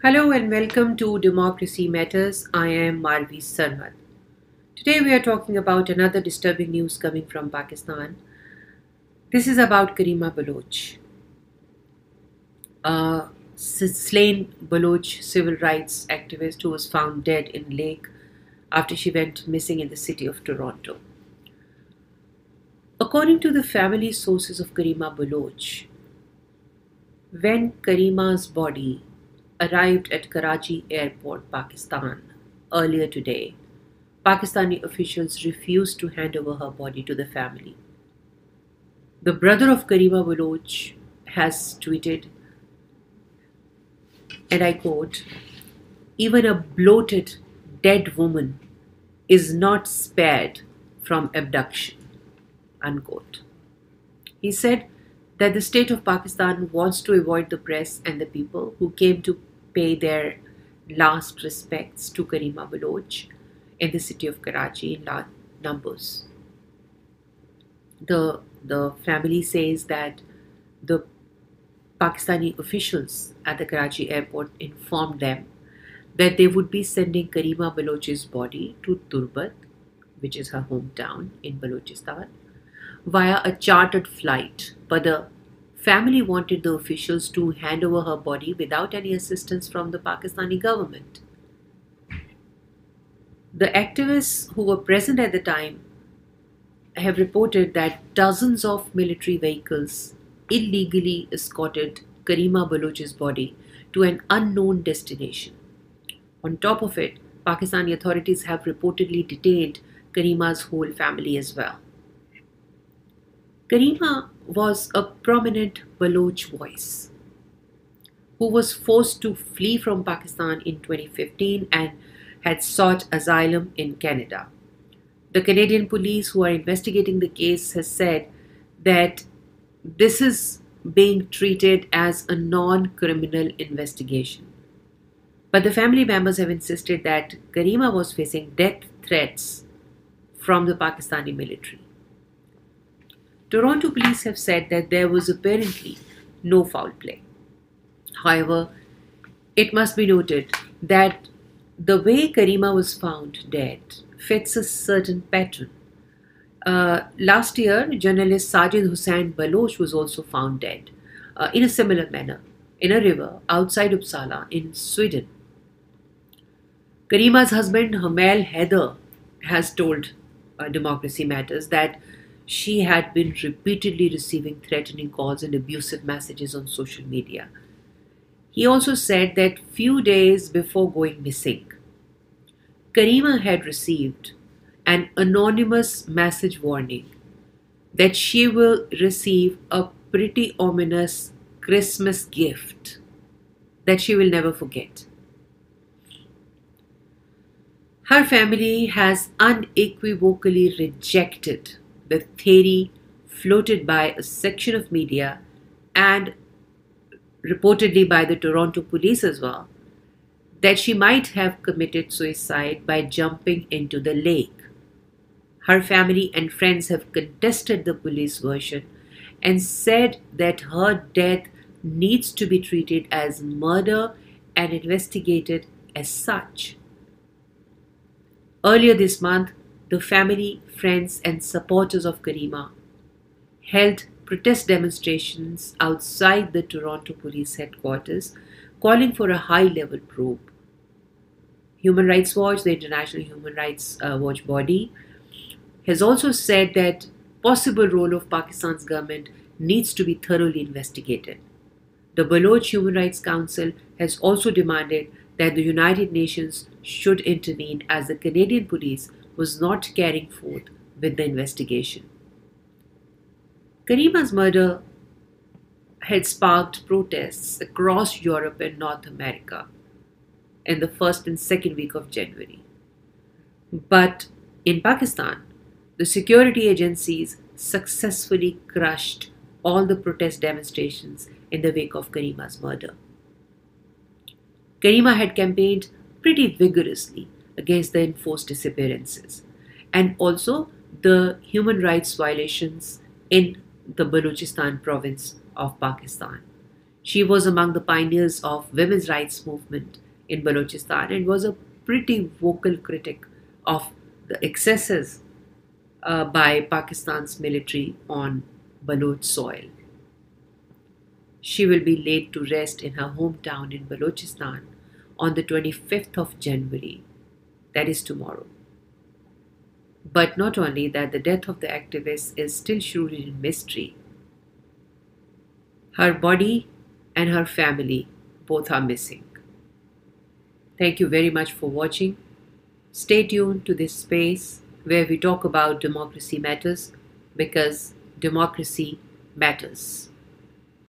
Hello and welcome to Democracy Matters. I am Marvi Sirmed. Today we are talking about another disturbing news coming from Pakistan. This is about Karima Baloch, a slain Baloch civil rights activist who was found dead in lake after she went missing in the city of Toronto. According to the family sources of Karima Baloch, when Karima's body arrived at Karachi Airport, Pakistan, earlier today, Pakistani officials refused to hand over her body to the family. The brother of Karima Baloch has tweeted, and I quote, "Even a bloated, dead woman is not spared from abduction," unquote. He said that the state of Pakistan wants to avoid the press and the people who came to pay their last respects to Karima Baloch in the city of Karachi in large numbers. The family says that the Pakistani officials at the Karachi airport informed them that they would be sending Karima Baloch's body to Turbat, which is her hometown in Balochistan, via a chartered flight, but the family wanted the officials to hand over her body without any assistance from the Pakistani government. The activists who were present at the time have reported that dozens of military vehicles illegally escorted Karima Baloch's body to an unknown destination. On top of it, Pakistani authorities have reportedly detained Karima's whole family as well. Karima was a prominent Baloch voice who was forced to flee from Pakistan in 2015 and had sought asylum in Canada. The Canadian police who are investigating the case has said that this is being treated as a non-criminal investigation. But the family members have insisted that Karima was facing death threats from the Pakistani military. Toronto police have said that there was apparently no foul play. However, it must be noted that the way Karima was found dead fits a certain pattern. Last year, journalist Sajid Hussain Baloch was also found dead in a similar manner in a river outside Uppsala in Sweden. Karima's husband Hamel Heather has told Democracy Matters that she had been repeatedly receiving threatening calls and abusive messages on social media. He also said that few days before going missing, Karima had received an anonymous message warning that she will receive a pretty ominous Christmas gift that she will never forget. Her family has unequivocally rejected the theory floated by a section of media and reportedly by the Toronto police as well, that she might have committed suicide by jumping into the lake. Her family and friends have contested the police version and said that her death needs to be treated as murder and investigated as such. Earlier this month, the family, friends, and supporters of Karima held protest demonstrations outside the Toronto police headquarters, calling for a high-level probe. Human Rights Watch, the International Human Rights Watch body, has also said that possible role of Pakistan's government needs to be thoroughly investigated. The Baloch Human Rights Council has also demanded that the United Nations should intervene as the Canadian police was not carrying forth with the investigation. Karima's murder had sparked protests across Europe and North America in the first and second week of January. But in Pakistan, the security agencies successfully crushed all the protest demonstrations in the wake of Karima's murder. Karima had campaigned pretty vigorously against the enforced disappearances and also the human rights violations in the Balochistan province of Pakistan. She was among the pioneers of women's rights movement in Balochistan and was a pretty vocal critic of the excesses by Pakistan's military on Baloch soil. She will be laid to rest in her hometown in Balochistan on the 25th of January, that is tomorrow. But not only that, the death of the activist is still shrouded in mystery. Her body and her family both are missing. Thank you very much for watching. Stay tuned to this space where we talk about democracy matters, because democracy matters.